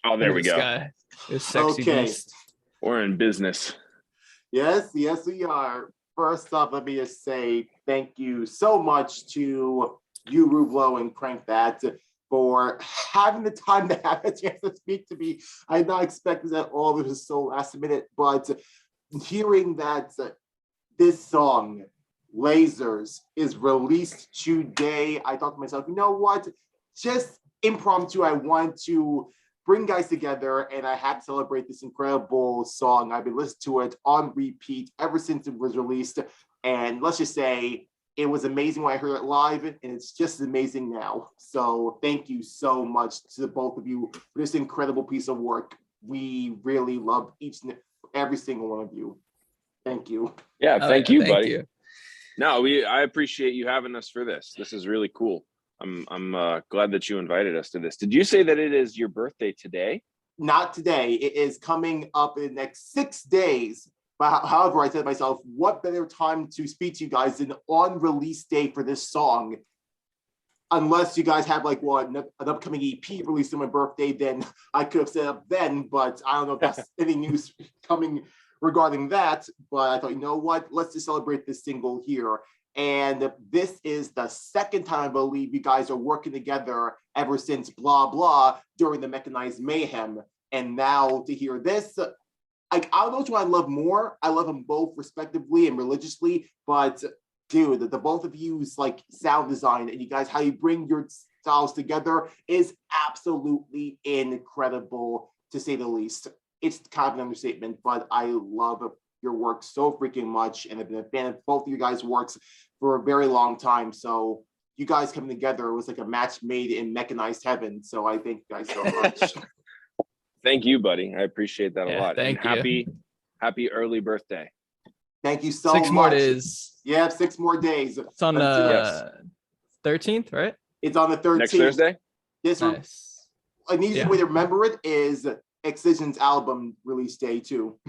Oh, there we This go. guy is sexy beast. We're in business. Yes, we are. First off, let me just say thank you so much to you, Ruvlo and Crankdat, for having the time to have a chance to speak to me. I did not expect this at all. It was so last minute, but hearing that this song, Lasers, is released today, I thought to myself, you know what? Just impromptu, I want to bring guys together, and I had to celebrate this incredible song. I've been listening to it on repeat ever since it was released, and let's just say it was amazing when I heard it live, and it's just as amazing now. So thank you so much to the both of you for this incredible piece of work. We really love each and every single one of you. Thank you. Yeah, thank you, buddy. You. No, I appreciate you having us for this. This is really cool. I'm glad that you invited us to this. Did you say that it is your birthday today? Not today. It is coming up in the next 6 days. But however, I said to myself, what better time to speak to you guys than on release day for this song? Unless you guys have like an upcoming EP released on my birthday, then I could have set up then. But I don't know if that's any news coming regarding that. But I thought, you know what? Let's just celebrate this single here. And this is the second time I believe you guys are working together ever since Blah Blah during the Mechanized Mayhem. And now to hear this, I don't know which one I love more. I love them both respectively and religiously, but dude, the both of you's like sound design and you guys, how you bring your styles together is absolutely incredible, to say the least. It's kind of an understatement, but I love your work so freaking much, and I've been a fan of both of you guys' works for a very long time. So you guys coming together was like a match made in mechanized heaven. So I thank you guys so much. Thank you, buddy. I appreciate that a lot. Thank you. Happy early birthday. Thank you so much. 6 more days. Yeah, 6 more days. It's on the 13th, right? It's on the 13th. Next Thursday? This nice. An easy way to remember it is Excision's album release day too.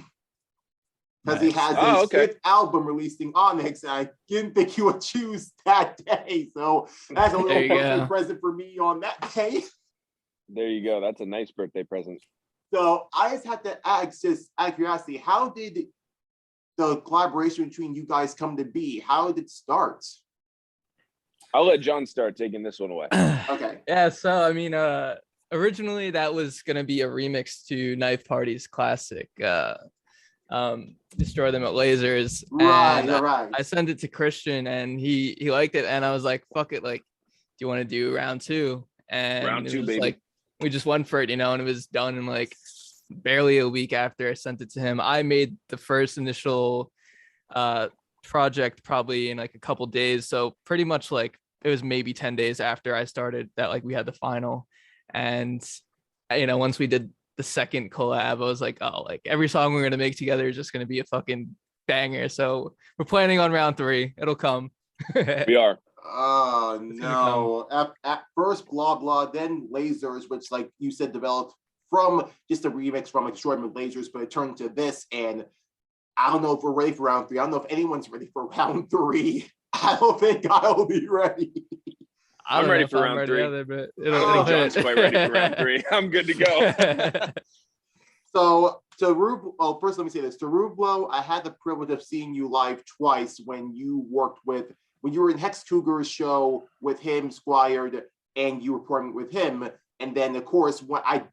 Because he has his 5th album releasing on it. I didn't think he would choose that day. So that's a little birthday present for me on that day. There you go. That's a nice birthday present. So I just have to ask, just out of curiosity, how did the collaboration between you guys come to be? How did it start? I'll let John start taking this one away. Okay. Yeah, so I mean, originally that was gonna be a remix to Knife Party's classic, Destroy Them at Lasers. Right, and right. I sent it to Christian and he liked it, and I was like, fuck it, like, do you want to do round 2? And round 2, baby. Like, we just went for it, and it was done in like barely a week after I sent it to him. I made the first initial project probably in like a couple days, so pretty much like it was maybe 10 days after I started that like we had the final. And once we did the second collab, I was like, oh, like every song we're gonna make together is just gonna be a fucking banger. So we're planning on round 3. It'll come. We are. Oh no. At first Blah Blah, then Lasers, which like you said developed from just a remix from Extraordinary Lasers, but it turned to this. And I don't know if we're ready for round 3. I don't know if anyone's ready for round 3. I don't think I'll be ready. I'm ready for round 3. Either, but I think John's quite ready for round 3. I'm good to go. So to Ruvlo, well, first let me say this. To Ruvlo, I had the privilege of seeing you live twice when you were in Hex Cougar's show with him, Squired, and you were recording with him. And then, of course, when I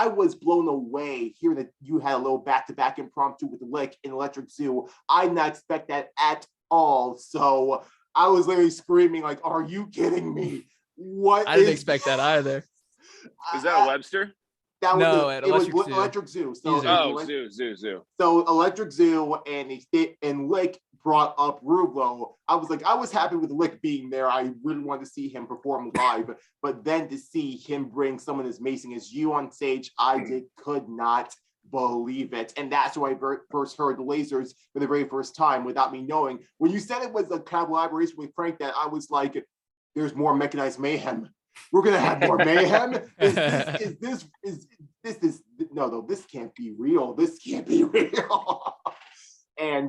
was blown away hearing that you had a little back-to-back impromptu with Lick in Electric Zoo. I did not expect that at all. So I was literally screaming, like, "Are you kidding me? What?" I didn't expect that either. Is that a Webster? That was no, it Electric was Zoo. Electric Zoo. So Zoo. So Electric Zoo and Lick brought up Ruvlo. I was happy with Lick being there. I really wanted to see him perform live, but then to see him bring someone as amazing as you on stage, could not believe it. And that's why I first heard the Lasers for the very first time without me knowing. When you said it was a collaboration with Crankdat, I was like, there's more Mechanized Mayhem. We're gonna have more mayhem. This can't be real. This can't be real.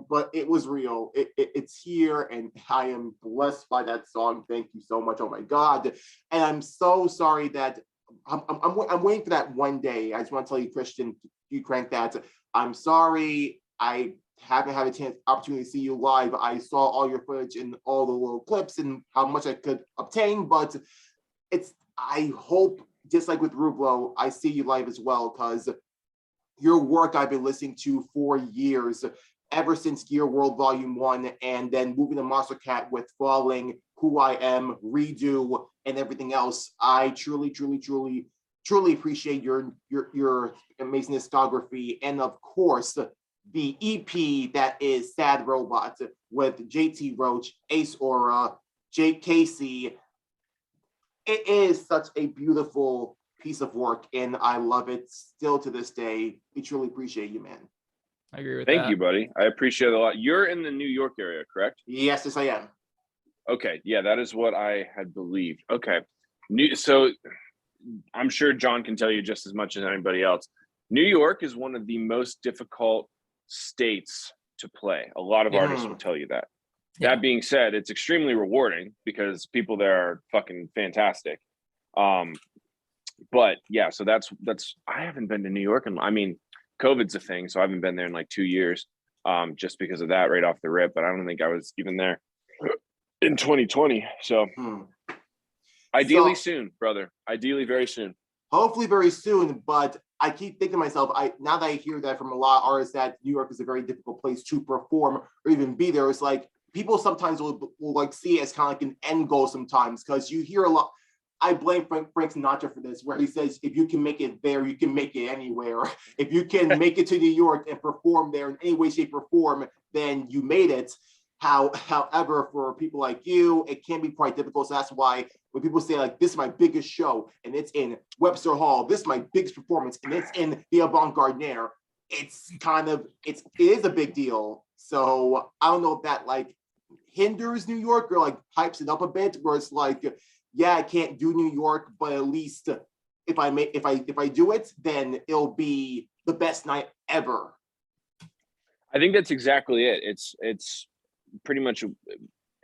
But it was real. It's here, and I am blessed by that song. Thank you so much. Oh my God. And I'm so sorry that I'm waiting for that one day. I just want to tell you, Christian, you crank that. I'm sorry, I haven't had a opportunity to see you live. I saw all your footage and all the little clips and how much I could obtain, but I hope, just like with Ruvlo, I see you live as well, because your work I've been listening to for years, ever since Gear World Volume 1, and then moving to Monster Cat with Falling, Who I Am, Redo, and everything else. I truly appreciate your amazing discography, and of course, the EP that is Sad Robot with JT Roach, Ace Aura, Jake Casey. It is such a beautiful piece of work, and I love it still to this day. We truly appreciate you, man. I agree with that. Thank you, buddy. I appreciate it a lot. You're in the New York area, correct? Yes, I am. Okay, yeah, that is what I had believed. Okay, so I'm sure John can tell you just as much as anybody else. New York is one of the most difficult states to play. A lot of artists will tell you that. Yeah. That being said, it's extremely rewarding because people there are fucking fantastic. But yeah, so that's I haven't been to New York, and I mean, COVID's a thing, so I haven't been there in like 2 years, just because of that right off the rip. But I don't think I was even there in 2020. So ideally soon, brother. Ideally very soon. Hopefully very soon, but I keep thinking to myself, now that I hear that from a lot of artists, that New York is a very difficult place to perform or even be there, it's like people sometimes will like see it as kind of like an end goal sometimes, because you hear a lot. I blame Frank Sinatra for this, where he says, if you can make it there, you can make it anywhere. If you can make it to New York and perform there in any way, shape, or form, then you made it. However, for people like you, it can be quite difficult. So that's why when people say, like, this is my biggest show and it's in Webster Hall, this is my biggest performance and it's in the Avant-Garde Nair, it is a big deal. So I don't know if that like hinders New York or like hypes it up a bit, where it's like, yeah, I can't do New York, but at least if I do it, then it'll be the best night ever. I think that's exactly it. It's pretty much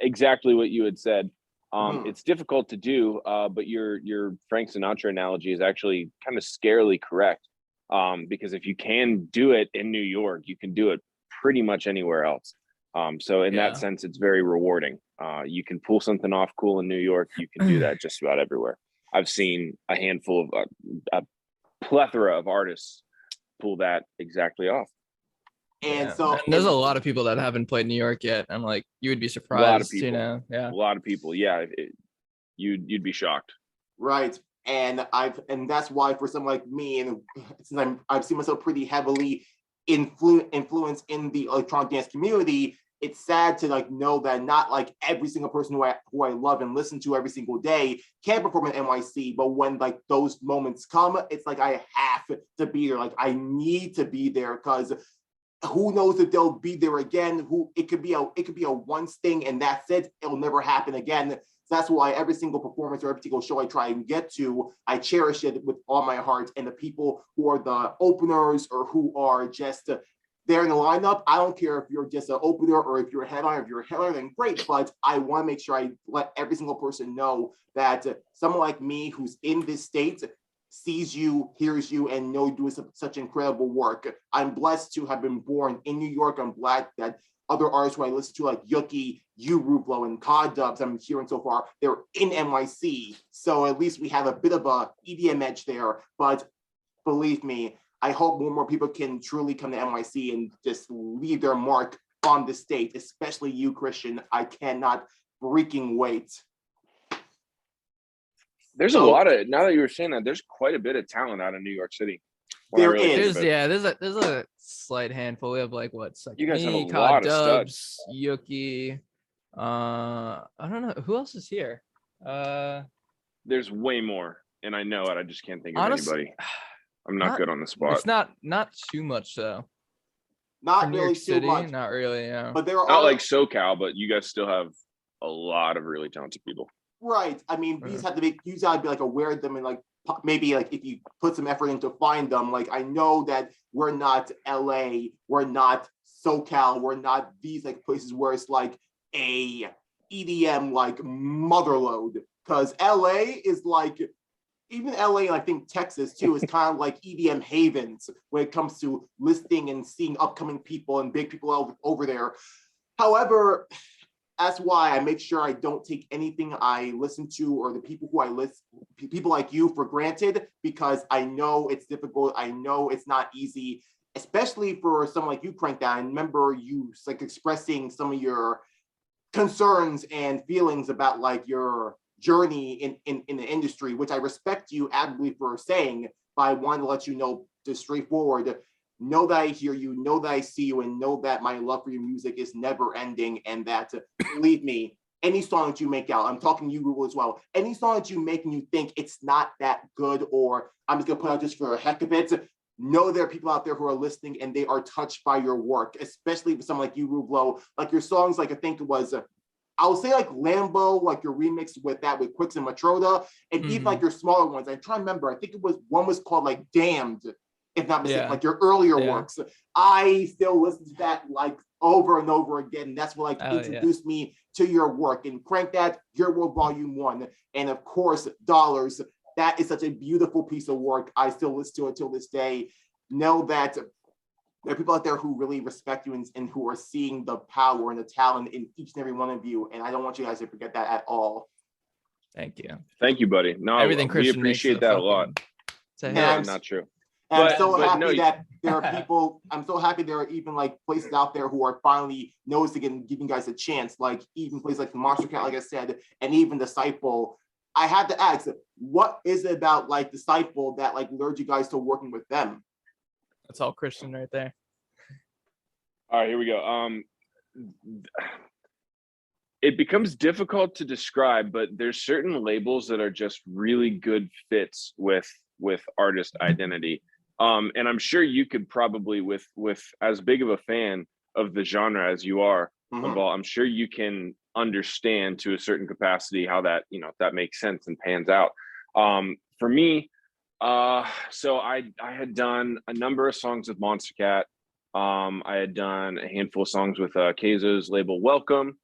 exactly what you had said. It's difficult to do, but your Frank Sinatra analogy is actually kind of scarily correct. Because if you can do it in New York, you can do it pretty much anywhere else. So in that sense, it's very rewarding. You can pull something off cool in New York. You can do that just about everywhere. I've seen a handful of a plethora of artists pull that exactly off. And there's a lot of people that haven't played New York yet. I'm like, you would be surprised. A lot of people. Yeah. A lot of people. Yeah. You'd be shocked. Right. And that's why for someone like me, and since I've seen myself pretty heavily influenced in the electronic dance community, it's sad to like know that not like every single person who I love and listen to every single day can perform at NYC, but when like those moments come, it's like I have to be there. Like I need to be there, because who knows if they'll be there again. It could be a once thing and that's it. It'll never happen again. So that's why every single performance or every single show I try and get to, I cherish it with all my heart. And the people who are the openers or who are just there in the lineup, I don't care if you're just an opener or if you're a headliner. If you're a headliner, then great. But I want to make sure I let every single person know that someone like me who's in this state sees you, hears you, and know you do such incredible work. I'm blessed to have been born in New York. I'm glad that other artists who I listen to, like Yuki, you, Ruvlo, and Cod Dubs, I'm hearing so far, they're in NYC. So at least we have a bit of a EDM edge there. But believe me, I hope more people can truly come to NYC and just leave their mark on the state, especially you, Christian. I cannot freaking wait. There's a lot of, now that you were saying that, there's quite a bit of talent out of New York City. There is. There's a slight handful. We have like what's like you guys have a Cod lot of Dubs, studs. Yuki. I don't know who else is here. There's way more, and I know it. I just can't think of anybody. I'm not good on the spot. It's not too much though. Not New really York City, too much. not really. Yeah. But there are not like SoCal, but you guys still have a lot of really talented people. Right. I mean, you gotta be like aware of them, and like maybe like if you put some effort into find them. Like I know that we're not LA, we're not SoCal, we're not these like places where it's like a EDM like motherlode, because LA is like even LA and I think Texas too is kind of like EDM havens when it comes to listing and seeing upcoming people and big people over there. However, that's why I make sure I don't take anything I listen to or the people who I listen, people like you, for granted, because I know it's difficult. I know it's not easy, especially for someone like you, Crankdat. I remember you like expressing some of your concerns and feelings about like your journey in the industry, which I respect you admirably for saying, but I want to let you know just straightforward, know that I hear you, know that I see you, and know that my love for your music is never ending, and that, believe me, any song that you make out, I'm talking to you, Ruvlo, as well, any song that you make and you think it's not that good, or I'm just gonna put out just for the heck of it, know there are people out there who are listening and they are touched by your work, especially for someone like you, Ruvlo. Like your songs, like I think it was, I would say like Lambo, like your remix with that with Quicks and Matroda, and even like your smaller ones. I'm trying to remember, I think it was one was called like Damned, if not mistaken, like your earlier works. I still listen to that like over and over again. That's what like introduced me to your work. And Crankdat, Your World Volume 1, and of course, Dollars. That is such a beautiful piece of work. I still listen to it till this day. Know that there are people out there who really respect you and who are seeing the power and the talent in each and every one of you. And I don't want you guys to forget that at all. Thank you. Thank you, buddy. No, everything Christian we appreciate that a lot. No, not true. And I'm so happy that there are people, I'm so happy there are even like places out there who are finally noticing and giving guys a chance, like even places like the Monster Cat, like I said, and even Disciple. I had to ask, what is it about like Disciple that like lured you guys to working with them? That's all Christian right there. All right, here we go. It becomes difficult to describe, but there's certain labels that are just really good fits with artist identity. And I'm sure you could probably, with as big of a fan of the genre as you are, I'm sure you can understand to a certain capacity how that, that makes sense and pans out. For me, so I had done a number of songs with Monster Cat. I had done a handful of songs with Keizo's label Welcome.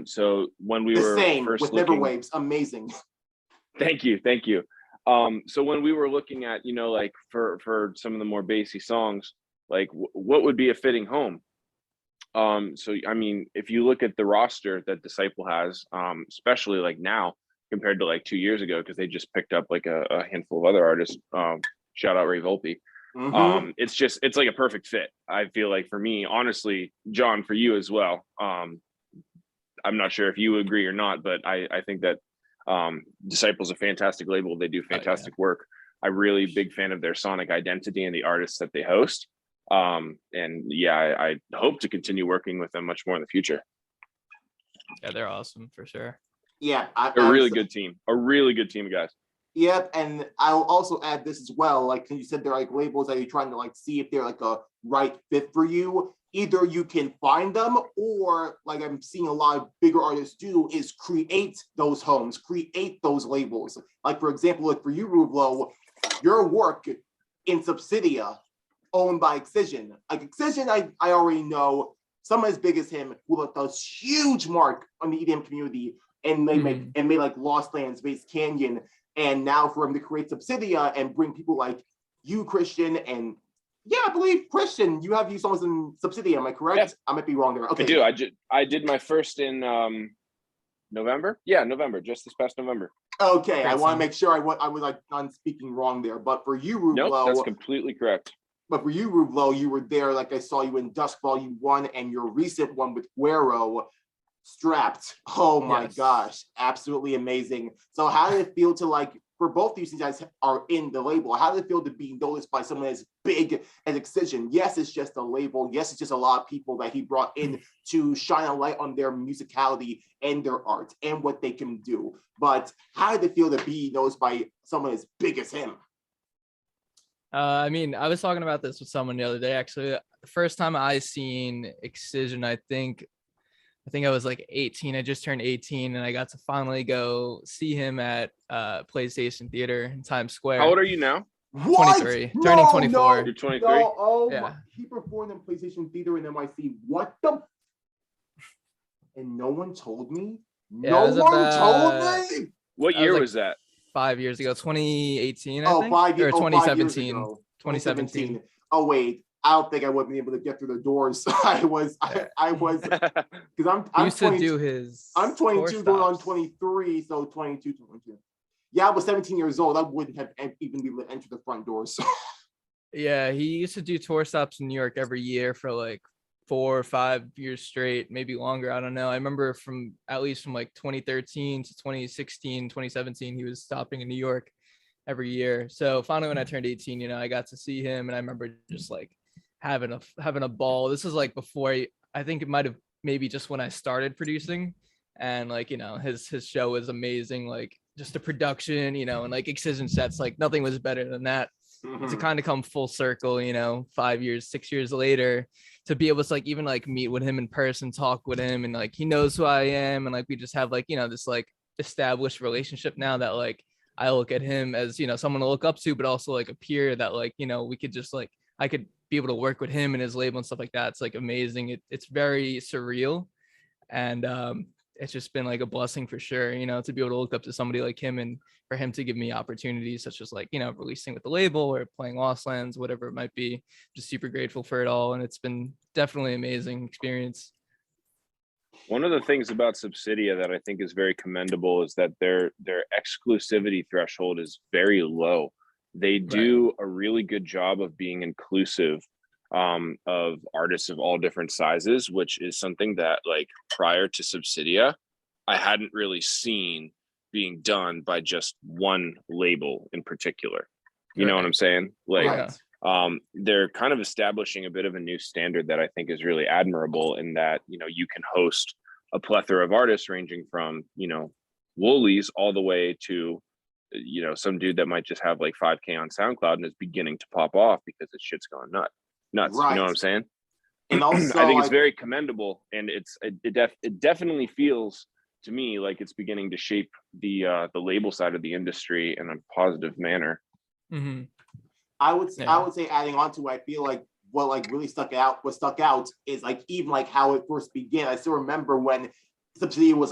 So when we were first with looking, Neverwaves, amazing. Thank you. So when we were looking at, like for some of the more bassy songs, like what would be a fitting home? So I mean, if you look at the roster that Disciple has, especially like now compared to like 2 years ago, because they just picked up like a handful of other artists. Shout out Ray Volpe. It's like a perfect fit. I feel like for me, honestly, John, for you as well. I'm not sure if you agree or not, but I think that Disciple's a fantastic label. They do fantastic work. I'm really big fan of their sonic identity and the artists that they host. And yeah, I hope to continue working with them much more in the future. Yeah, they're awesome for sure. Yeah, they're a really good team. A really good team of guys. Yep, and I'll also add this as well. Like you said, they're like labels that you're trying to like see if they're like a right fit for you. Either you can find them, or like I'm seeing a lot of bigger artists do, is create those homes, create those labels. Like for example, like for you, Ruvlo, your work in Subsidia, owned by Excision. Like Excision, I already know someone as big as him who left a huge mark on the EDM community, and they made like Lost Lands, Base Canyon. And now for him to create Subsidia and bring people like you, Christian, and yeah, I believe Christian, you have songs in Subsidia, am I correct? Yeah. I might be wrong there. Okay. I do. I did my first in November. Yeah, November, just this past November. Okay, I want to make sure I was like not speaking wrong there. But for you, Ruvlo, nope, that's completely correct. But for you, Ruvlo, you were there, like I saw you in Dusk Volume 1 and your recent one with Guero, Strapped. Oh my gosh, absolutely amazing. So how did it feel to like, for both of you guys are in the label, how did it feel to be noticed by someone as big as Excision? Yes, it's just a label. Yes, it's just a lot of people that he brought in to shine a light on their musicality and their art and what they can do. But how did it feel to be noticed by someone as big as him? I mean, I was talking about this with someone the other day, actually. The first time I seen Excision, I think I was like 18. I just turned 18 and I got to finally go see him at PlayStation Theater in Times Square. How old are you now? What? 23. Turning 24. No, you're 23? No, oh yeah. My. He performed in PlayStation Theater in NYC. What the? And no one told me? Yeah, no one told me? What year was that? 5 years ago, 2018, I Oh, think, 5 years, or 5 years 2017. ago. 2017. Oh wait, I don't think I would be able to get through the doors. I was because He I'm used to 22. do his I'm tour 22 going on stops. 23, so 22, 22. Yeah, I was 17 years old. I wouldn't have even been able to enter the front doors. Yeah, he used to do tour stops in New York every year for like 4 or 5 years straight, maybe longer. I don't know. I remember from at least from like 2013 to 2016, 2017, he was stopping in New York every year. So finally, when I turned 18, I got to see him, and I remember just like having a ball. This was like before I think it might have maybe just when I started producing, and like his show was amazing. Like just the production, and like Excision sets, like nothing was better than that. To kind of come full circle, 5 years, 6 years later, to be able to like even like meet with him in person, talk with him, and like he knows who I am, and like we just have like this like established relationship now that like I look at him as someone to look up to, but also like a peer that like we could just like I could be able to work with him and his label and stuff like that. It's like amazing. It's very surreal, and it's just been like a blessing for sure, to be able to look up to somebody like him and for him to give me opportunities such as like releasing with the label or playing Lost Lands, whatever it might be. Just super grateful for it all, and it's been definitely an amazing experience. One of the things about Subsidia that I think is very commendable is that their exclusivity threshold is very low. They do a really good job of being inclusive of artists of all different sizes, which is something that like prior to Subsidia, I hadn't really seen being done by just one label in particular. You know what I'm saying? Like, they're kind of establishing a bit of a new standard that I think is really admirable, in that, you can host a plethora of artists ranging from, Woolies all the way to, some dude that might just have like 5K on SoundCloud and is beginning to pop off because his shit's going nuts. Right. You know what I'm saying? And also, I think it's very commendable, and it definitely feels to me like it's beginning to shape the label side of the industry in a positive manner. Mm-hmm. I would say, adding on to it, I feel like what like really stuck out is like even like how it first began. I still remember when Subsidia was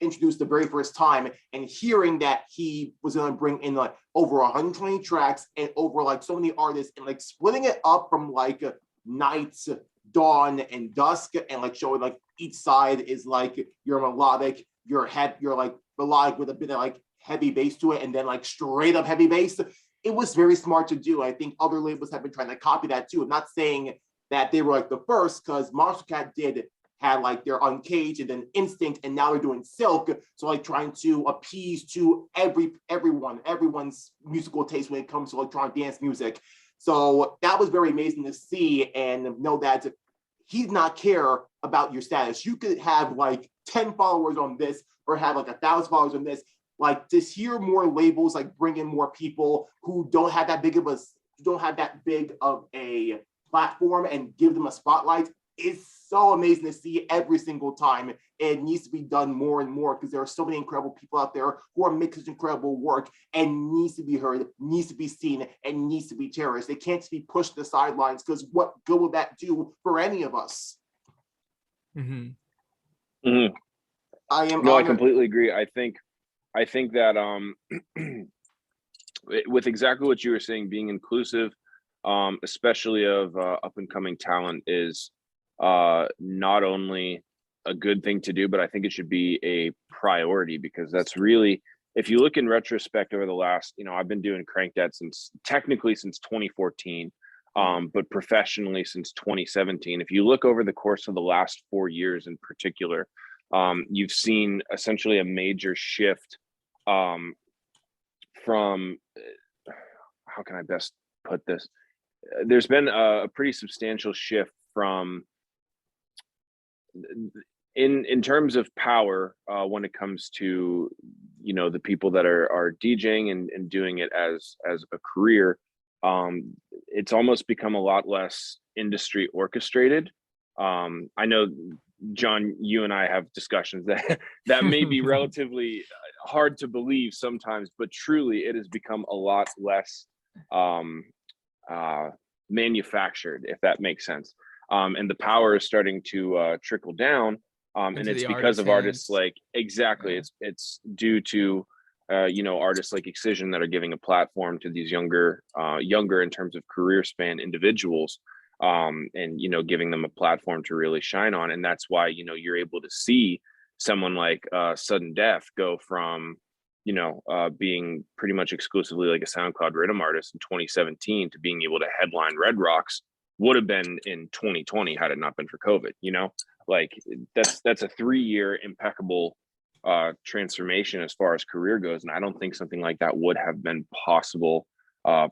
introduced the very first time, and hearing that he was going to bring in like over 120 tracks and over like so many artists, and like splitting it up from like nights, dawn, and dusk, and like showing like each side is like your melodic, you're like melodic with a bit of like heavy bass to it, and then like straight up heavy bass. It was very smart to do. I think other labels have been trying to copy that too. I'm not saying that they were like the first, because Monster Cat had like their Uncaged and then Instinct, and now they're doing Silk. So like trying to appease to everyone's musical taste when it comes to electronic dance music. So that was very amazing to see, and know that he did not care about your status. You could have like 10 followers on this, or have like 1,000 followers on this. Like, to hear more labels like bring in more people who don't have that big of a platform and give them a spotlight is so amazing to see every single time. It needs to be done more and more, because there are so many incredible people out there who are making such incredible work, and needs to be heard, needs to be seen, and needs to be cherished. They can't just be pushed to the sidelines, because what good will that do for any of us? Mm-hmm. Mm-hmm. I completely agree. I think that with exactly what you were saying, being inclusive, especially of up and coming talent, is not only a good thing to do, but I think it should be a priority, because that's really, if you look in retrospect over the last, I've been doing Crankdat technically since 2014, but professionally since 2017. If you look over the course of the last 4 years in particular, you've seen essentially a major shift from, how can I best put this? There's been a pretty substantial shift from, in terms of power, when it comes to the people that are DJing and doing it as a career. It's almost become a lot less industry orchestrated. I know, John, you and I have discussions that may be relatively hard to believe sometimes, but truly it has become a lot less manufactured, if that makes sense. And the power is starting to trickle down, and it's because of artists like, exactly, it's due to artists like Excision that are giving a platform to these younger in terms of career span individuals, and giving them a platform to really shine on. And that's why you're able to see someone like Sudden Death go from being pretty much exclusively like a SoundCloud rhythm artist in 2017 to being able to headline Red Rocks would have been in 2020 had it not been for COVID. Like that's a 3-year impeccable transformation as far as career goes, and I don't think something like that would have been possible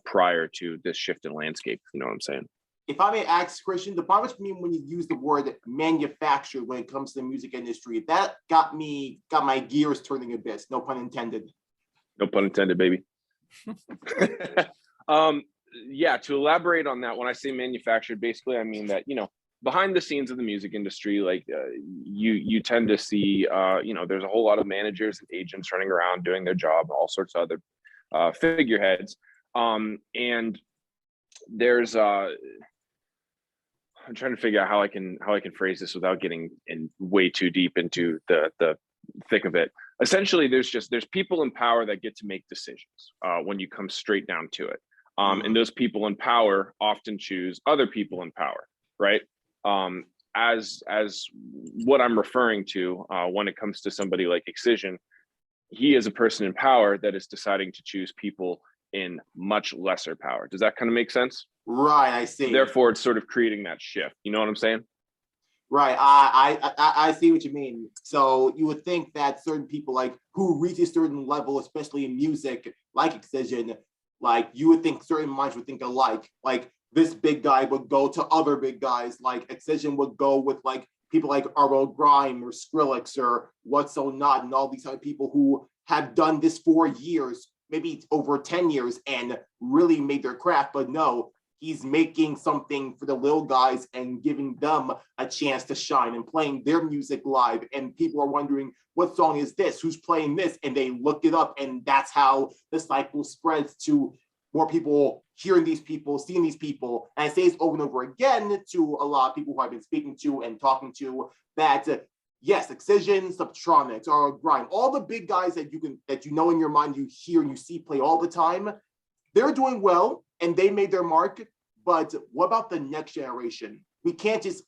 prior to this shift in landscape. You know what I'm saying? If I may ask, Christian, the problem for me when you use the word manufactured when it comes to the music industry, that got my gears turning a bit. No pun intended. No pun intended, baby. Yeah, to elaborate on that, when I say manufactured, basically I mean that behind the scenes of the music industry, like you tend to see there's a whole lot of managers and agents running around doing their job, all sorts of other figureheads, and there's I'm trying to figure out how I can phrase this without getting in way too deep into the thick of it. Essentially, there's people in power that get to make decisions when you come straight down to it, and those people in power often choose other people in power, right? As what I'm referring to when it comes to somebody like Excision, he is a person in power that is deciding to choose people in much lesser power. Does that kind of make sense? Right, I see. Therefore, it's sort of creating that shift. You know what I'm saying? Right, I see what you mean. So you would think that certain people like who reach a certain level, especially in music, like Excision, like you would think certain minds would think alike. Like this big guy would go to other big guys, like Excision would go with like people like R.L. Grime or Skrillex or What's So Not, and all these other people who have done this for years, maybe over 10 years, and really made their craft. But no, he's making something for the little guys and giving them a chance to shine and playing their music live. And people are wondering, what song is this? Who's playing this? And they look it up, and that's how the cycle spreads to more people hearing these people, seeing these people. And I say this over and over again to a lot of people who I've been speaking to and talking to, that yes, Excision, Subtronics, or Grime, all the big guys that you know in your mind, you hear and you see play all the time, they're doing well and they made their mark. But what about the next generation? We can't just,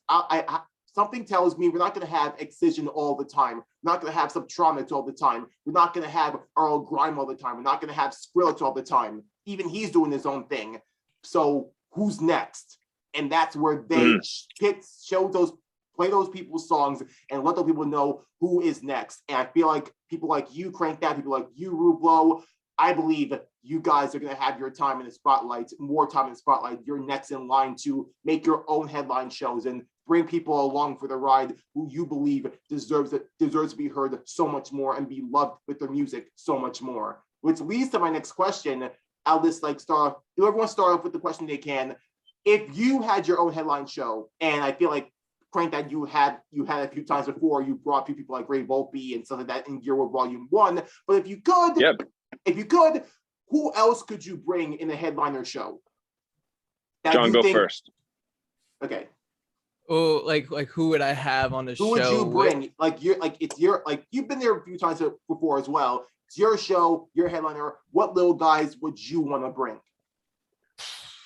something tells me we're not going to have Excision all the time. We're not going to have Subtronics all the time. We're not going to have Earl Grime all the time. We're not going to have Skrillex all the time. Even he's doing his own thing. So who's next? And that's where they play those people's songs and let those people know who is next. And I feel like people like you, Crankdat, people like you, Ruvlo, I believe you guys are going to have your time in the spotlight, more time in the spotlight. You're next in line to make your own headline shows and bring people along for the ride who you believe deserves to be heard so much more and be loved with their music so much more. Which leads to my next question. I'll just everyone start off with the question they can. If you had your own headline show, and I feel like Crankdat you had a few times before, you brought a few people like Ray Volpe and stuff like that in Gearwood Volume 1. But if you could, who else could you bring in a headliner show? John, go first. Okay. Oh, like who would I have on the show? Who would you bring? You've been there a few times before as well. It's your show, your headliner. What little guys would you want to bring?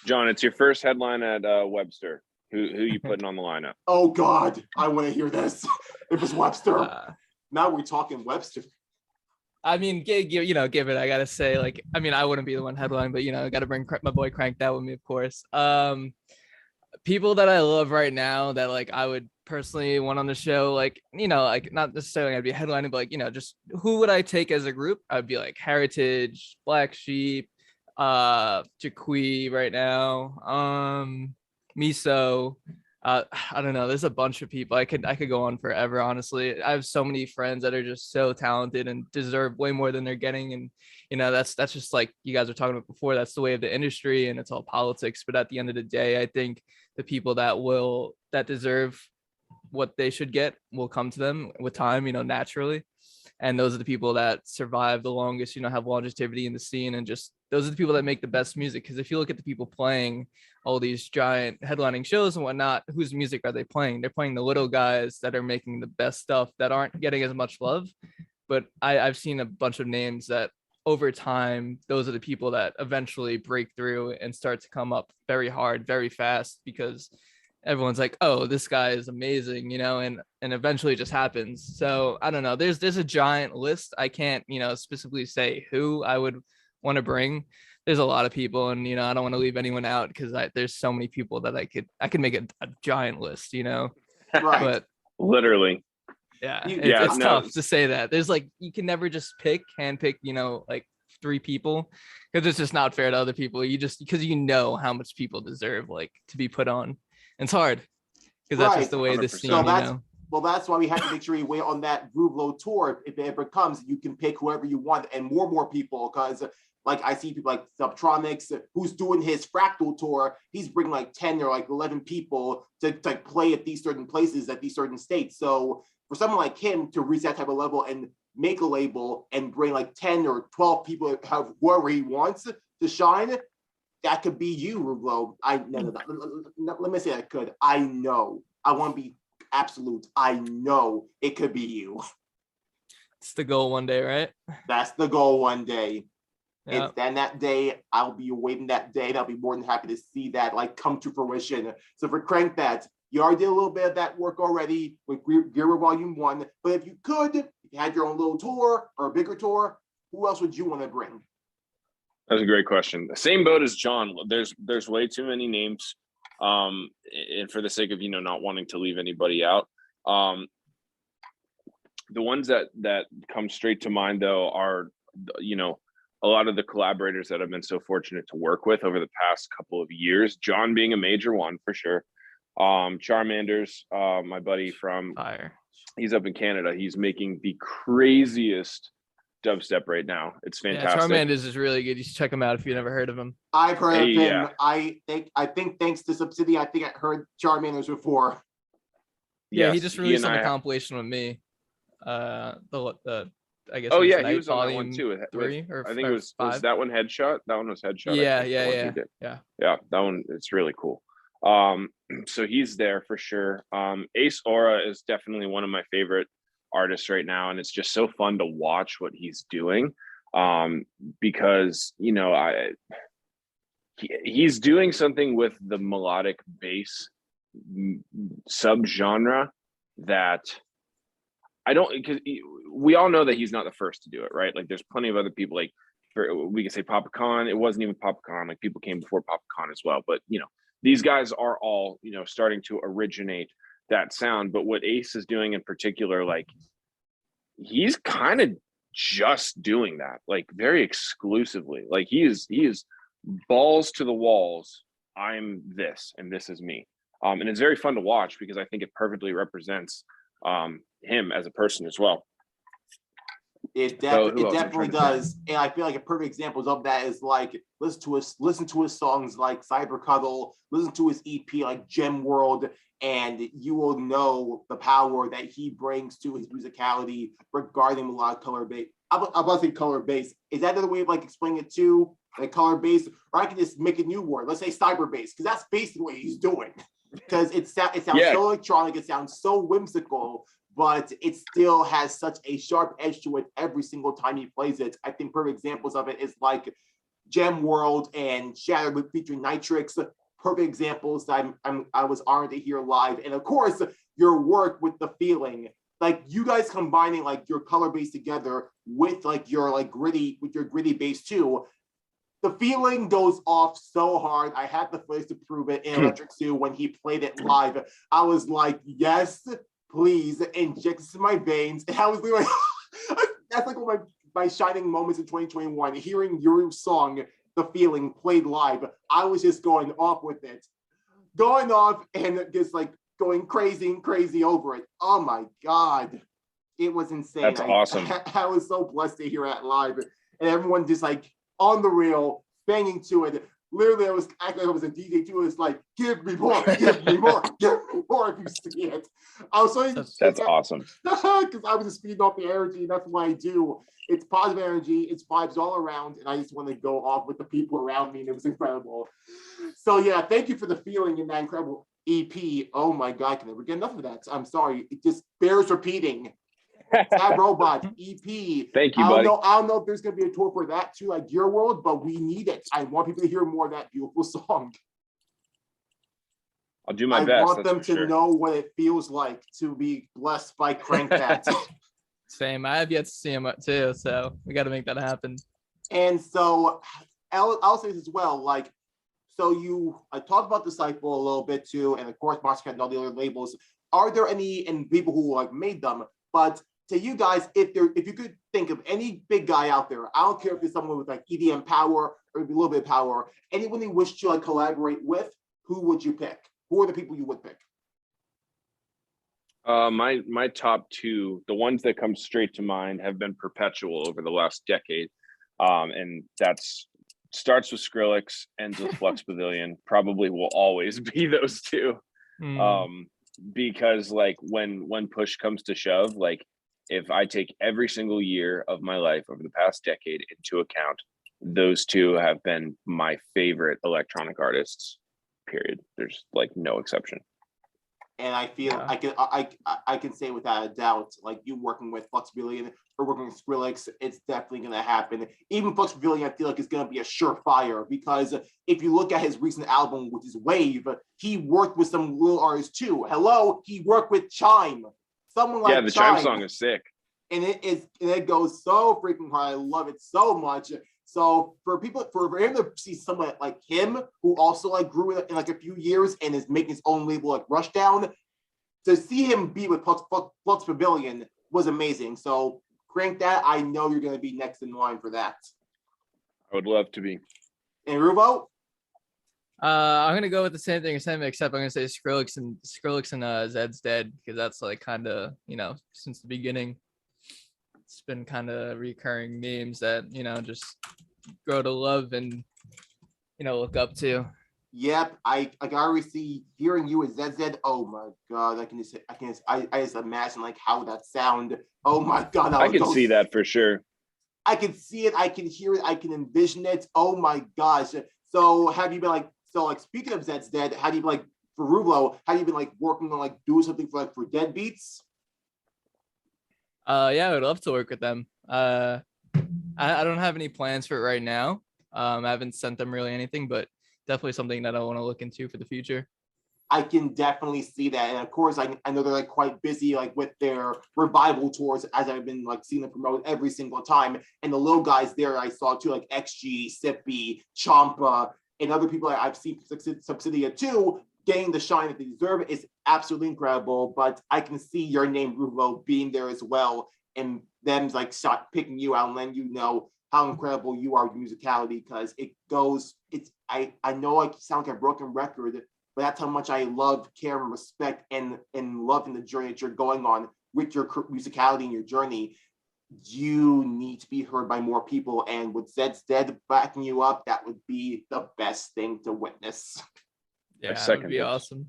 John, it's your first headline at Webster. Who you putting on the lineup? Oh God, I want to hear this. It was Webster. Now we're talking Webster. I mean, give it. I gotta say, I wouldn't be the one headline, but I gotta bring my boy Crankdat with me, of course. People that I love right now that I would personally want on the show, not necessarily I'd be headlining, but just who would I take as a group? I'd be like Heritage, Black Sheep, Jaquee right now, Miso. I don't know. There's a bunch of people. I could go on forever. Honestly, I have so many friends that are just so talented and deserve way more than they're getting. And that's just like you guys were talking about before. That's the way of the industry, and it's all politics. But at the end of the day, I think the people that deserve what they should get will come to them with time, naturally. And those are the people that survive the longest, have longevity in the scene, and just those are the people that make the best music. Because if you look at the people playing all these giant headlining shows and whatnot, whose music are they playing? They're playing the little guys that are making the best stuff that aren't getting as much love. But I've seen a bunch of names that over time, those are the people that eventually break through and start to come up very hard, very fast, because everyone's like, oh, this guy is amazing, you know, and eventually it just happens. So I don't know, there's a giant list. I can't, you know, specifically say who I would want to bring. There's a lot of people, and, you know, I don't want to leave anyone out, because there's so many people that I could make a giant list, you know. Right. But Literally. yeah, Yeah, it's no. tough to say that. There's like, you can never just handpick, you know, like 3 people, because it's just not fair to other people. You just, because you know how much people deserve like to be put on. It's hard, because that's just the way this 100%. scene, So you that's know. well, that's why we have to make sure you wait on that Ruvlo tour. If it ever comes, you can pick whoever you want and more people. Because like I see people like Subtronics, who's doing his Fractal tour. He's bringing like 10 or like 11 people to play at these certain places, at these certain states. So for someone like him to reach that type of level and make a label and bring like 10 or 12 people, whoever he wants to shine, that could be you, Ruvlo. Let me say I could. I know. I want to be absolute. I know it could be you. It's the goal one day, right? That's the goal one day. Yeah. And then that day, I'll be awaiting that day, and I'll be more than happy to see that like come to fruition. So for Crankdat, you already did a little bit of that work already with Gear Volume 1. But if you could, if you had your own little tour or a bigger tour, who else would you want to bring? That's a great question. Same boat as John. There's way too many names. And for the sake of, you know, not wanting to leave anybody out. The ones that come straight to mind though are, you know, a lot of the collaborators that I've been so fortunate to work with over the past couple of years, John being a major one for sure. Charmander's my buddy from Fire. He's up in Canada. He's making the craziest dubstep right now. It's fantastic. Yeah, Charmander's is really good. You should check him out if you've never heard of him. I've heard of him. Yeah. I think thanks to Subsidia, I think I heard Charmander's before. Yeah, Yes, he just released and on a I- compilation with me. The I guess. Oh it yeah, Night he was on that one Volume too. 3 or I think or it was 5. that one Headshot. That one was Headshot. Yeah, I think, the one he yeah. did. Yeah. Yeah, that one, it's really cool. So he's there for sure. Ace Aura is definitely one of my favorite artists right now, and it's just so fun to watch what he's doing. Because, you know, he's doing something with the melodic bass subgenre that I don't, because we all know that he's not the first to do it, right? Like there's plenty of other people, like we can say Papa Khan. It wasn't even Papa Khan, like people came before Papa Khan as well. But, you know, these guys are all, you know, starting to originate that sound. But what Ace is doing in particular, like he's kind of just doing that, like very exclusively. Like he is balls to the walls. I'm this and this is me. And it's very fun to watch because I think it perfectly represents him as a person as well. It who else? I'm definitely trying to does, and I feel like a perfect example of that is like listen to his songs like Cyber Cuddle, listen to his EP like Gem World, and you will know the power that he brings to his musicality regarding melodic color bass. I'm about to say color bass. Is that another way of like explaining it too? Like color bass, or I can just make a new word. Let's say cyber bass, because that's basically what he's doing. Because it sounds so electronic, it sounds so whimsical, but it still has such a sharp edge to it every single time he plays it. I think perfect examples of it is like Gem World and Shadow featuring Nitrix. Perfect examples that I was honored to hear live. And of course, your work with The Feeling, like you guys combining like your color bass together with like your like gritty bass too. The Feeling goes off so hard. I had the footage to prove it in Electric Zoo when he played it live. I was like, yes, please inject this in my veins. And I was like, that's like one of my shining moments in 2021. Hearing your song, The Feeling, played live, I was just going off with it. Going off and just like going crazy over it. Oh my God. It was insane. That's awesome. I was so blessed to hear that live. And everyone just like on the reel, banging to it. Literally, I was acting like I was a DJ too. It's like, give me more, give me more, give me more if you see it. I was so that's awesome. Because I was just feeding off the energy. That's what I do. It's positive energy, it's vibes all around, and I just want to go off with the people around me, and it was incredible. So yeah, thank you for The Feeling in that incredible EP. Oh my God, I can never get enough of that. I'm sorry, it just bears repeating. Sad Robot EP. Thank you, buddy. I don't know if there's gonna be a tour for that too, like Gear World, but we need it. I want people to hear more of that beautiful song. I'll do my best. I want them to know what it feels like to be blessed by Crankdat. Same. I have yet to see him too, so we got to make that happen. And so I'll say this as well, like, so I talked about Disciple a little bit too, and of course Monster Cat and all the other labels. Are there any, and people who like made them, but to you guys, if you could think of any big guy out there, I don't care if it's someone with like EDM power or maybe a little bit of power, anyone you wish to like collaborate with, who would you pick? Who are the people you would pick? My top two, the ones that come straight to mind, have been perpetual over the last decade, and that's starts with Skrillex, ends with Flux Pavilion. Probably will always be those two, because like when push comes to shove, like if I take every single year of my life over the past decade into account, those two have been my favorite electronic artists. Period. There's like no exception. And I feel I can say without a doubt, like you working with Flux Pavilion or working with Skrillex, it's definitely going to happen. Even Flux Pavilion, I feel like is going to be a surefire, because if you look at his recent album, which is Wave, he worked with some little artists too. Hello, he worked with Chime. Someone like the Chime song is sick. And it goes so freaking hard. I love it so much. So for him to see someone like him, who also like grew in like a few years and is making his own label like Rushdown, to see him be with Flux Pavilion was amazing. So Crankdat, I know you're going to be next in line for that. I would love to be. And Ruvlo? I'm gonna go with the same thing as him, except I'm gonna say Skrillex and Zed's Dead, because that's like kind of, since the beginning. It's been kind of recurring memes that, just grow to love and, look up to. Yep, I already see hearing you as ZZ. Oh my god, I just imagine like how that sound. Oh my god, I can see that for sure. I can see it, I can hear it, I can envision it. Oh my gosh. So have you been like, speaking of Zed's Dead, how do you like for Ruvlo, have you been like working on like doing something for Deadbeats? Yeah, I would love to work with them. I don't have any plans for it right now. I haven't sent them really anything, but definitely something that I want to look into for the future. I can definitely see that. And of course, I know they're like quite busy like with their revival tours, as I've been like seeing them promote every single time. And the little guys there I saw too, like XG, Sippy, Champa, and other people I've seen Subsidia too, getting the shine that they deserve is absolutely incredible. But I can see your name, Ruvlo, being there as well, and them like picking you out and letting you know how incredible you are with musicality, because I know I sound like a broken record, but that's how much I love, care, and respect and love in the journey that you're going on with your musicality and your journey. You need to be heard by more people, and with Zed's Dead backing you up, that would be the best thing to witness. Yeah, that would be awesome.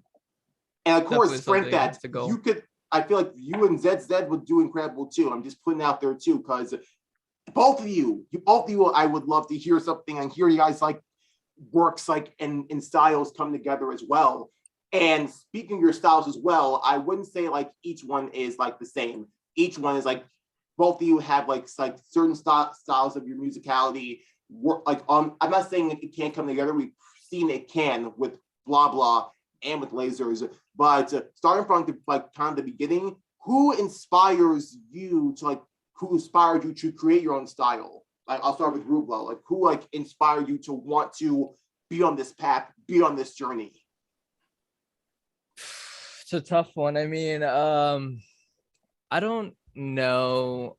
And of course, Crankdat, you could, I feel like you and Zed's Dead would do incredible too. I'm just putting out there too, because both of you, I would love to hear something and hear you guys like works like in styles come together as well. And speaking of your styles as well, I wouldn't say like each one is like the same. Each one is like, both of you have like certain styles of your musicality. Like I'm not saying it can't come together. We've seen it can with Blah Blah and with Lasers, but starting from kind of the beginning, who inspired you to create your own style? Like I'll start with Ruvlo. Like who like inspired you to want to be on this path, be on this journey? It's a tough one. I mean, I don't know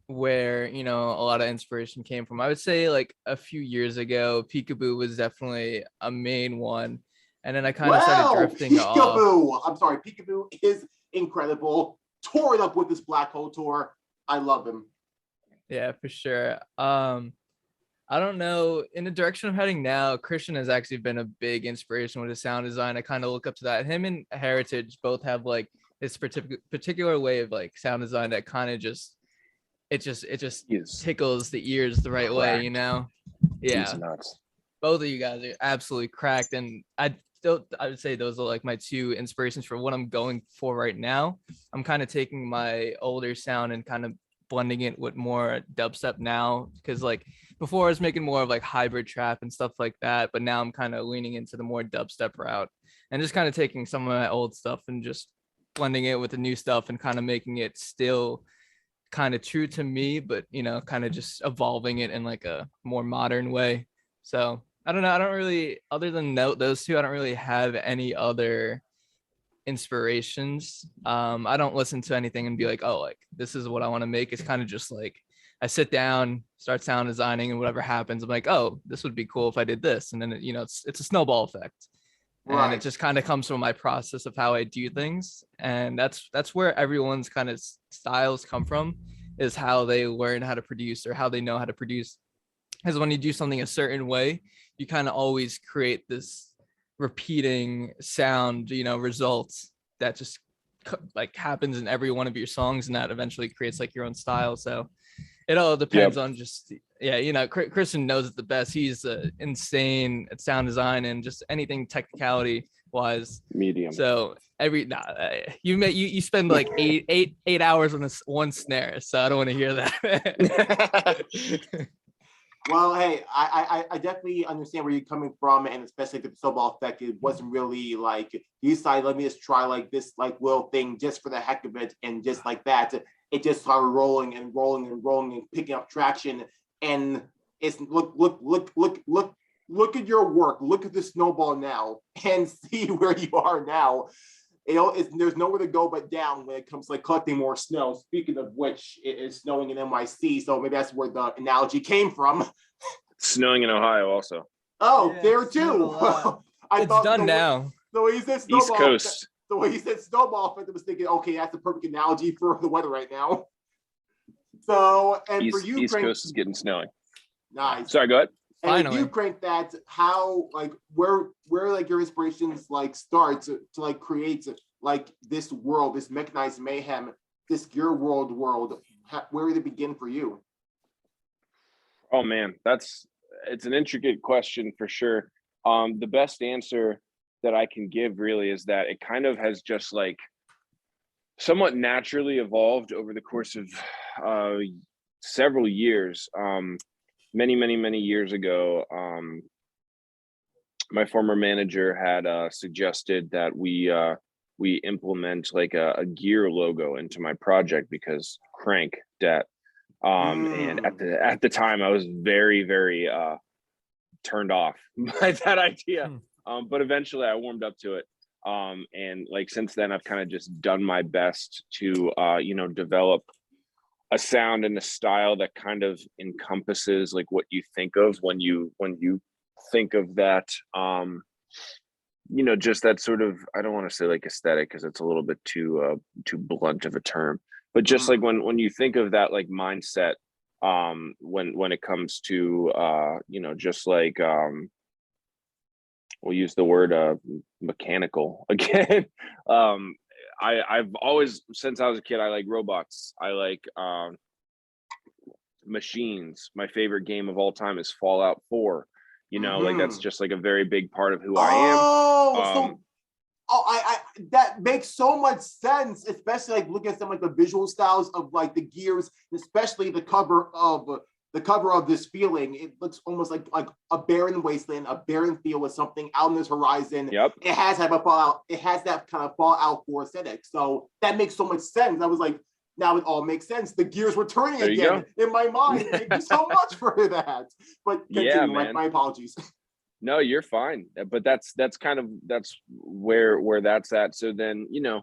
where a lot of inspiration came from. I would say like a few years ago, Peekaboo was definitely a main one, and then I kind of started drifting off. I'm sorry, Peekaboo is incredible. Tore it up with this Black Hole tour. I love him. Yeah, for sure. I don't know, in the direction I'm heading now, Christian has actually been a big inspiration with his sound design. I kind of look up to that. Him and Heritage both have like this particular way of like sound design that kind of just tickles the ears the right way, Yeah. He's nuts. Both of you guys are absolutely cracked, and still, I would say those are like my two inspirations for what I'm going for right now. I'm kind of taking my older sound and kind of blending it with more dubstep now, because like before I was making more of like hybrid trap and stuff like that, but now I'm kind of leaning into the more dubstep route and just kind of taking some of my old stuff and just blending it with the new stuff and kind of making it still kind of true to me, but you know, kind of just evolving it in like a more modern way. So I don't know, I don't really, other than those two, I don't really have any other inspirations. I don't listen to anything and be like, oh, like this is what I want to make. It's kind of just like I sit down, start sound designing, and whatever happens, I'm like, oh, this would be cool if I did this, and then you know, it's a snowball effect. And it just kind of comes from my process of how I do things, and that's where everyone's kind of styles come from, is how they learn how to produce or how they know how to produce. Because when you do something a certain way, you kind of always create this repeating sound, you know, results that just like happens in every one of your songs, and that eventually creates like your own style. So it all depends on just, yeah, you know, Christian knows it the best. He's insane at sound design and just anything technicality wise. Medium. So you spend like eight hours on this one snare, so I don't want to hear that. Well, hey, I definitely understand where you're coming from, and especially the snowball effect. It wasn't really like you decided, let me just try like this like little thing just for the heck of it, and just like that, it just started rolling and rolling and rolling and picking up traction. And it's look at your work, look at the snowball now, and see where you are now. You know, there's nowhere to go but down when it comes to like collecting more snow. Speaking of which, it is snowing in NYC, so maybe that's where the analogy came from. It's snowing in Ohio also. Oh, Yeah, there too. It's done now. The way he said snowball, East Coast. the way he said snowball, I was thinking, okay, that's the perfect analogy for the weather right now. So, and for you, East Coast is getting snowing. Nice. Sorry, go ahead. And Finally. if you Crankdat, how like where like your inspirations like start to like create like this world, this mechanized mayhem, this gear world, where did it begin for you? Oh man, it's an intricate question for sure. The best answer that I can give really is that it kind of has just like somewhat naturally evolved over the course of several years. Many years ago, my former manager had suggested that we implement like a gear logo into my project, because Crankdat. And at the time I was very turned off by that idea. But eventually I warmed up to it. And like since then I've kind of just done my best to you know, develop a sound and a style that kind of encompasses like what you think of when you think of that, you know, just that sort of, I don't want to say like aesthetic because it's a little bit too blunt of a term, but just like when you think of that like mindset, when it comes to you know, just like we'll use the word mechanical again. I've always, since I was a kid, I like robots. I like machines. My favorite game of all time is Fallout 4. You know, like that's just like a very big part of who I am. I that makes so much sense, especially like looking at some like the visual styles of like the gears, especially the cover of this feeling. It looks almost like a barren wasteland, a barren field with something out on this horizon. Yep. It has that kind of Fallout 4 aesthetic. So that makes so much sense. I was like, now it all makes sense. The gears were turning again in my mind. Thank you so much for that. But continue, my apologies. No, you're fine. But that's where that's at. So then, you know,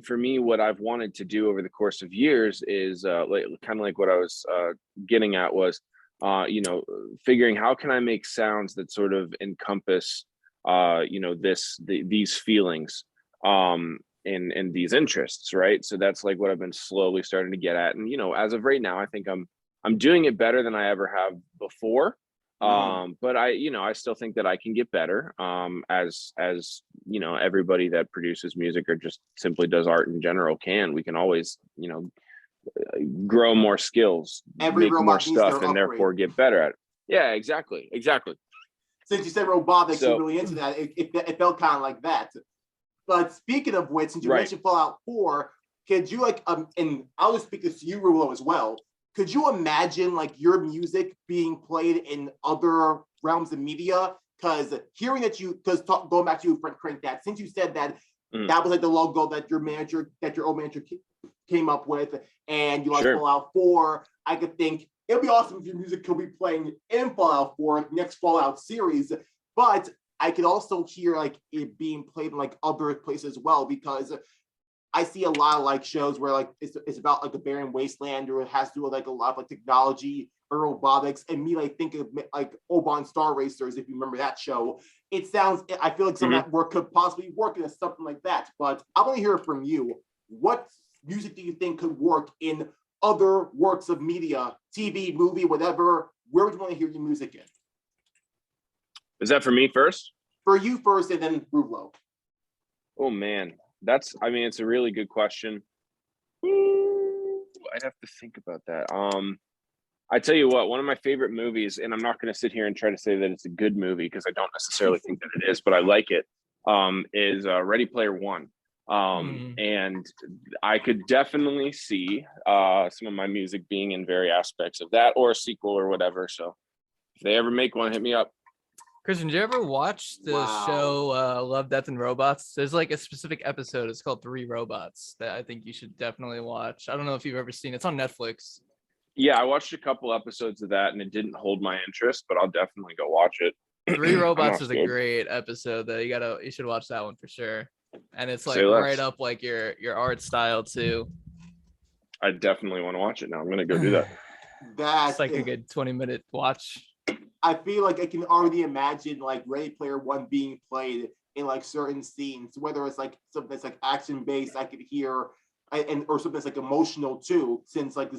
for me, what I've wanted to do over the course of years is like, kind of like what I was getting at was, you know, figuring how can I make sounds that sort of encompass, you know, these feelings and these interests, right? So that's like what I've been slowly starting to get at. And, you know, as of right now, I think I'm doing it better than I ever have before. But I still think that I can get better, as you know, everybody that produces music or just simply does art in general we can always, you know, grow more skills, make more stuff, and therefore get better at it. Yeah, exactly. Since you said robotics, So- you're really into that. It felt kind of like that. But speaking of which, since you Right. mentioned Fallout 4, could you like and I'll just speak this to you, Ruvlo, as well. Could you imagine like your music being played in other realms of media? Because hearing that going back to you, Frank Crankdat, since you said that that was like the logo that your old manager came up with, and you like Sure. Fallout 4, I could think it'd be awesome if your music could be playing in Fallout 4, next Fallout series. But I could also hear like it being played in like other places as well, because I see a lot of like shows where like it's about like a barren wasteland, or it has to do with like a lot of like technology or robotics, and me like think of like Oban Star Racers, if you remember that show. It sounds, I feel like some of that work could possibly work in something like that. But I want to hear from you. What music do you think could work in other works of media, TV, movie, whatever? Where would you want to hear your music in? Is that for me first? For you first, and then Ruvlo. Oh man, it's a really good question. I'd have to think about that. I tell you what, one of my favorite movies, and I'm not going to sit here and try to say that it's a good movie because I don't necessarily think that it is, but I like it, is Ready Player One. And I could definitely see some of my music being in various aspects of that, or a sequel or whatever. So if they ever make one, hit me up. Christian, did you ever watch the show Love, Death, and Robots? There's like a specific episode. It's called Three Robots that I think you should definitely watch. I don't know if you've ever seen it. It's on Netflix. Yeah, I watched a couple episodes of that and it didn't hold my interest, but I'll definitely go watch it. Three Robots is a great episode that you should watch that one for sure. And it's like right up like your art style too. I definitely want to watch it now. I'm gonna go do that. That's like a good 20-minute watch. I feel like I can already imagine like Ready Player One being played in like certain scenes, whether it's like something that's like action based, I could hear, or something that's like emotional too. Since like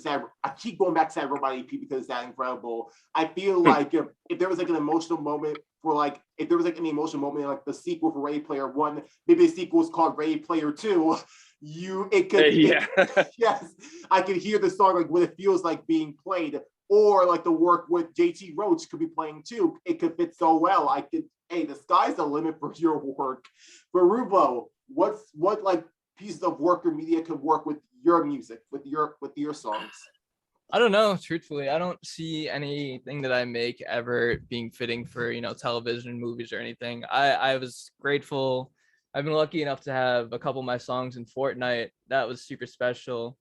I keep going back to that Robot EP because it's that incredible. I feel like if there was like an emotional moment for like, if there was like an emotional moment in like the sequel for Ready Player One, maybe the sequel is called Ready Player Two. Yes, I could hear the song like what it feels like being played. Or like the work with JT Roach could be playing too. It could fit so well. The sky's the limit for your work. But Ruvlo, what like pieces of work or media could work with your music, with your songs? I don't know, truthfully. I don't see anything that I make ever being fitting for, television, movies, or anything. I was grateful. I've been lucky enough to have a couple of my songs in Fortnite. That was super special.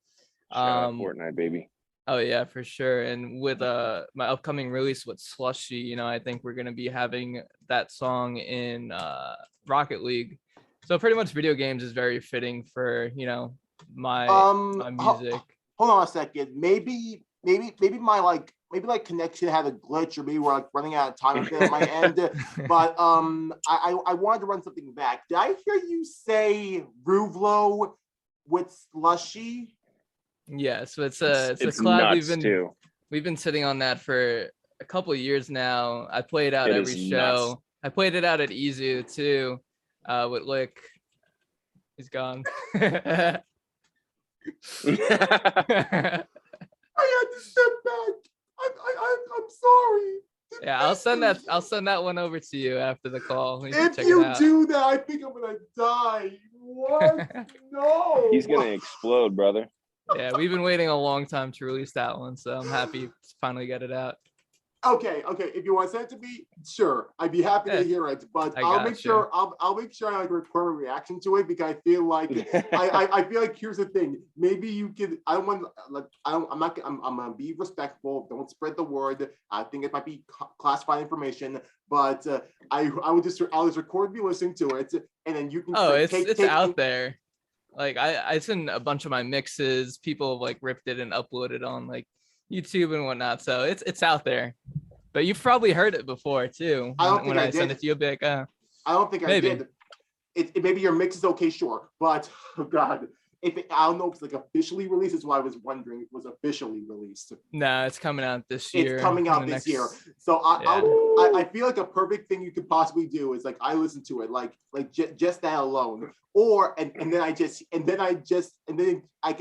Shout out Fortnite, baby. Oh yeah, for sure. And with my upcoming release with Slushy, I think we're gonna be having that song in Rocket League. So pretty much video games is very fitting for my music. Hold on a second. Maybe my connection had a glitch, or maybe we're like running out of time a bit on my end. But I wanted to run something back. Did I hear you say Ruvlo with Slushy? Yeah, so it's a collab. We've been sitting on that for a couple of years now. I play it out every show. Nuts. I played it out at Izu too, with Lick. He's gone. I had to step back. I'm sorry. Yeah, I'll send that one over to you after the call. If you do that, I think I'm gonna die. What? No. He's gonna explode, brother. Yeah, we've been waiting a long time to release that one, so I'm happy to finally get it out. Okay. If you want to send it to me, sure, I'd be happy to hear it. But I'll make sure I like record a reaction to it, because I feel like I feel like here's the thing. Maybe you could. I'm gonna be respectful. Don't spread the word. I think it might be classified information. But I'll just record me listening to it, and then you can. Oh, it's out there. Like I send a bunch of my mixes. People have like ripped it and uploaded on like YouTube and whatnot. So it's out there. But you've probably heard it before too. When I send it to you, big. I don't think I did. It maybe your mix is okay, sure. But oh God, I don't know if it's like officially released. That's why I was wondering if it was officially released. No, it's coming out this year. It's coming out this year. So I feel like a perfect thing you could possibly do is like I listen to it like just that alone, or and then I can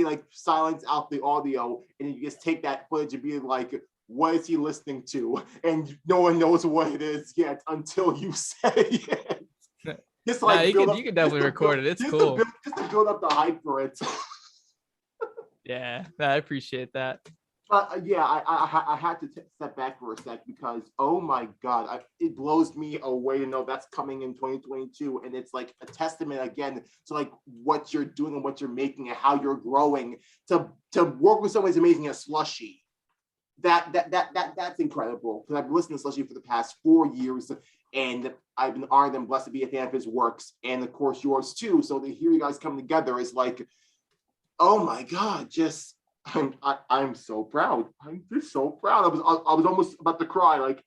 like silence out the audio, and then you just take that footage and be like, what is he listening to? And no one knows what it is yet until you say it. Just like you can definitely record it. It's cool. Just to build up the hype for it. Yeah, I appreciate that. Yeah, I had to step back for a sec because, oh my God, it blows me away to know that's coming in 2022. And it's like a testament again to like what you're doing and what you're making and how you're growing to work with someone as amazing as Slushy. That's incredible because I've listened to Slushy for the past 4 years and I've been honored and blessed to be a fan of his works and of course yours too. So to hear you guys come together is like, oh my God, just I'm so proud. I'm just so proud. I was almost about to cry. Like,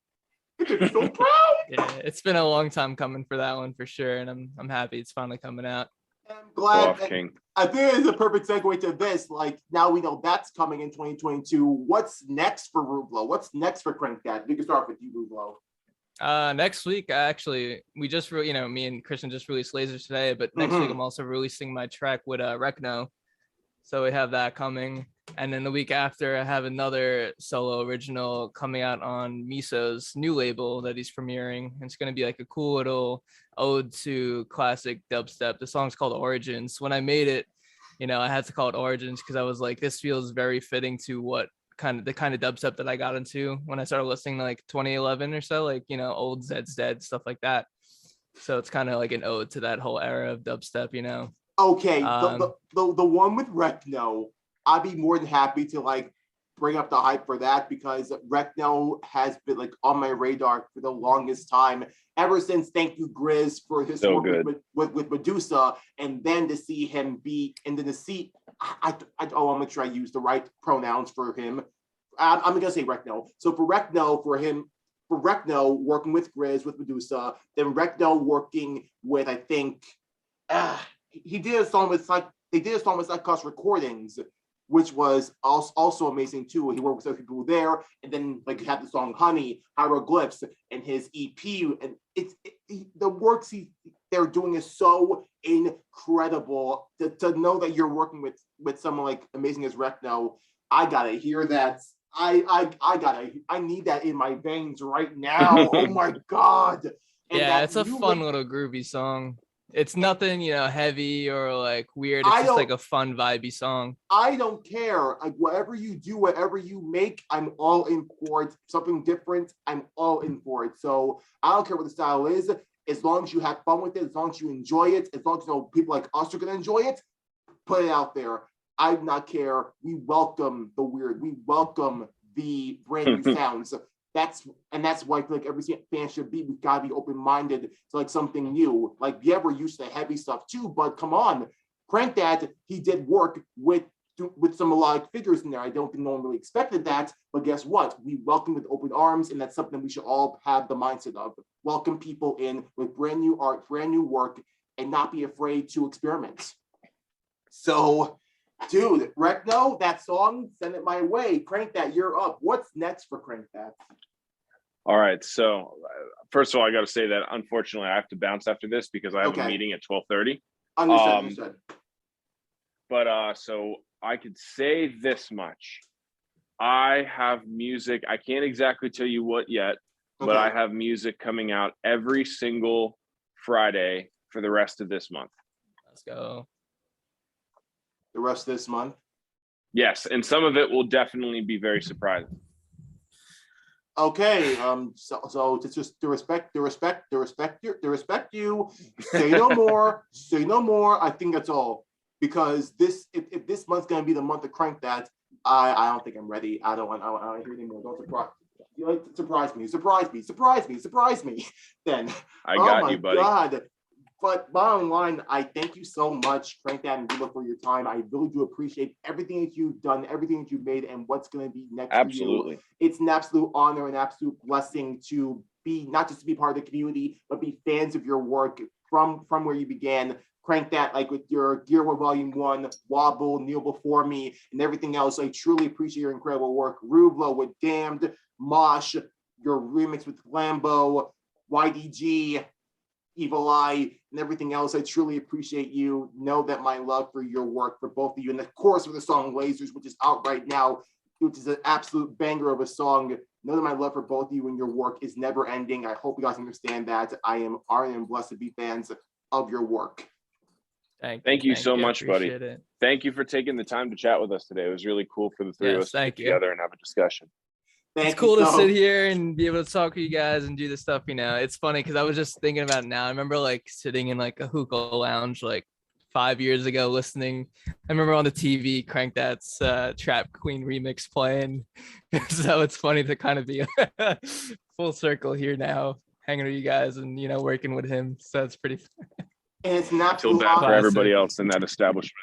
I'm so proud. Yeah, it's been a long time coming for that one for sure, and I'm happy it's finally coming out. I'm glad. King. I think it's a perfect segue to this. Like, now we know that's coming in 2022. What's next for Ruvlo? What's next for Crankdat? We can start with you, Ruvlo. Next week, we just me and Christian just released Lasers today, but next week I'm also releasing my track with Recno. So we have that coming. And then the week after, I have another solo original coming out on Miso's new label that he's premiering. It's going to be like a cool little ode to classic dubstep. The song's called Origins. When I made it, I had to call it Origins because I was like, this feels very fitting to the kind of dubstep that I got into when I started listening to like 2011 or so, like, old Zed's Dead, stuff like that. So it's kind of like an ode to that whole era of dubstep, Okay, the one with Recno, I'd be more than happy to like bring up the hype for that because Recno has been like on my radar for the longest time ever since Thank You Grizz for his work with Medusa, and then to see him be in the seat. I'll make sure I use the right pronouns for him. I'm gonna say Recno. So for Recno working with Grizz with Medusa, then Recno working with I think they did a song with Cost Recordings, which was also amazing too. He worked with other people there, and then like had the song Honey, Hieroglyphs, and his EP, and the works they're doing is so incredible. To know that you're working with someone like amazing as Recno, I gotta hear that. I need that in my veins right now. Oh my God! And yeah, it's a fun little groovy song. It's nothing, heavy or like weird. It's just like a fun, vibey song. I don't care. Like whatever you do, whatever you make, I'm all in for it. Something different, I'm all in for it. So I don't care what the style is. As long as you have fun with it, as long as you enjoy it, as long as people like us are gonna enjoy it, put it out there. I do not care. We welcome the weird. We welcome the brand new sounds. That's why I feel like every fan should be. We've got to be open-minded to like something new. Like, yeah, we're used to heavy stuff too, but come on, Crankdat, he did work with some melodic figures in there. I don't think no one really expected that, but guess what? We welcome with open arms, and that's something we should all have the mindset of. Welcome people in with brand new art, brand new work, and not be afraid to experiment. So, dude, Recno, that song, send it my way. Crankdat, you're up. What's next for Crankdat? All right. So first of all, I got to say that unfortunately I have to bounce after this because I have a meeting at 12:30. Understood. But so I could say this much. I have music. I can't exactly tell you what yet, but I have music coming out every single Friday for the rest of this month. Let's go. The rest of this month? Yes. And some of it will definitely be very surprising. Okay, so to just to respect you. Say no more. Say no more. I think that's all. Because if this month's gonna be the month of Crankdat, I don't think I'm ready. I don't want to hear anymore. Don't surprise me. Then I got you, buddy. God. But bottom line, I thank you so much, Crankdat and Ruvlo, for your time. I really do appreciate everything that you've done, everything that you've made, and what's going to be next for you. It's an absolute honor and absolute blessing to be, not just to be part of the community, but be fans of your work from where you began. Crankdat, like with your Gear War Volume 1, Wobble, Kneel Before Me, and everything else. I truly appreciate your incredible work. Ruvlo with Damned, Mosh, your remix with Lambo, YDG, Evil Eye, and everything else. I truly appreciate you. Know that my love for your work, for both of you, and of course for the song Lasers, which is out right now, which is an absolute banger of a song. Know that my love for both of you and your work is never ending. I hope you guys understand that. I am honored and blessed to be fans of your work. Thank you so much, buddy. It. Thank you for taking the time to chat with us today. It was really cool for the three of us to get together and have a discussion. It's cool to sit here and be able to talk to you guys and do this stuff. You know, it's funny because I was just thinking about it now. I remember like sitting in like a hookah lounge like 5 years ago listening. I remember on the TV Crankdat's Trap Queen remix playing. So it's funny to kind of be full circle here now, hanging with you guys and, you know, working with him. So it's pretty fun. And it's an absolute bad for everybody else in that establishment.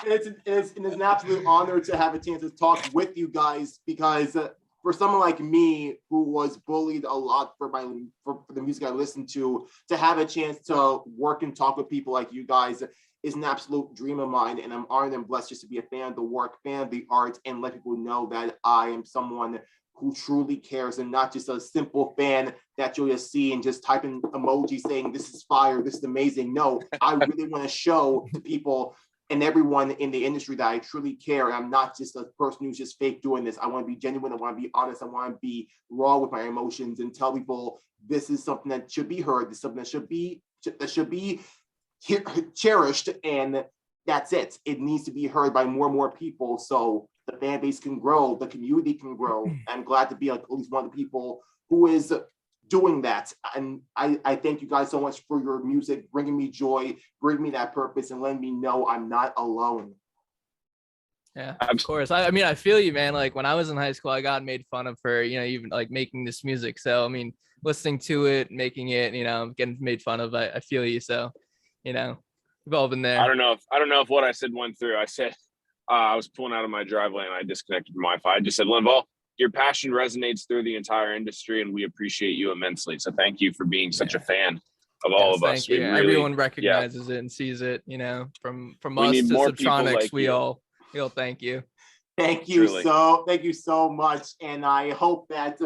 It's an absolute honor to have a chance to talk with you guys, because for someone like me who was bullied a lot for the music I listened to have a chance to work and talk with people like you guys is an absolute dream of mine. And I'm honored and blessed just to be a fan of the work, fan of the art, and let people know that I am someone who truly cares and not just a simple fan that you'll just see and just type in emoji saying, this is fire, this is amazing. No, I really want to show to people and everyone in the industry that I truly care. And I'm not just a person who's just fake doing this. I want to be genuine. I want to be honest. I want to be raw with my emotions and tell people this is something that should be heard. This is something that should be cherished. And that's it. It needs to be heard by more and more people. So the fan base can grow, the community can grow. I'm glad to be like at least one of the people who is doing that. And I thank you guys so much for your music, bringing me joy, bringing me that purpose, and letting me know I'm not alone. Yeah, of course. I mean, I feel you, man. Like when I was in high school, I got made fun of for, you know, even like making this music. So, I mean, listening to it, making it, you know, getting made fun of, I feel you. So, you know, we've all been there. I don't know if what I said went through. I said, I was pulling out of my driveway and I disconnected from Wi-Fi. I just said, Linval, your passion resonates through the entire industry and we appreciate you immensely. So thank you for being such a fan of all of us. Really, everyone recognizes it and sees it, you know, from we us need to more Subtronics, like we all thank you. Thank you so much. And I hope that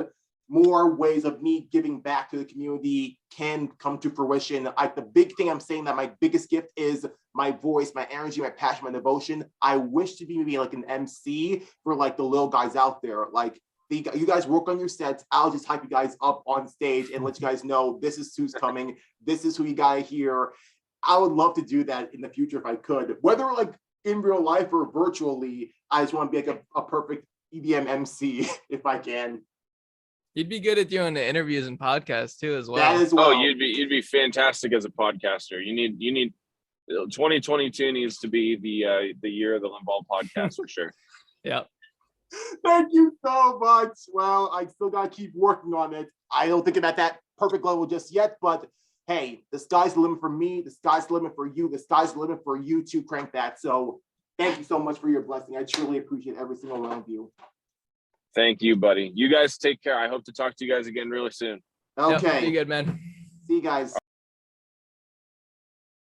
more ways of me giving back to the community can come to fruition. The big thing I'm saying that my biggest gift is my voice, my energy, my passion, my devotion. I wish to be maybe like an MC for like the little guys out there. Like you guys work on your sets. I'll just hype you guys up on stage and let you guys know this is who's coming. This is who you gotta hear. I would love to do that in the future if I could, whether like in real life or virtually. I just want to be like a perfect EDM MC if I can. You'd be good at doing the interviews and podcasts too, as well. That as well. Oh, you'd be fantastic as a podcaster. You need 2022 needs to be the year of the Linval podcast for sure. Yeah. Thank you so much. Well, I still gotta keep working on it. I don't think I'm at that perfect level just yet, but hey, the sky's the limit for me. The sky's the limit for you. The sky's the limit for you to crank that. So thank you so much for your blessing. I truly appreciate every single one of you. Thank you, buddy. You guys take care. I hope to talk to you guys again really soon. Okay. Yep, be good, man. See you guys.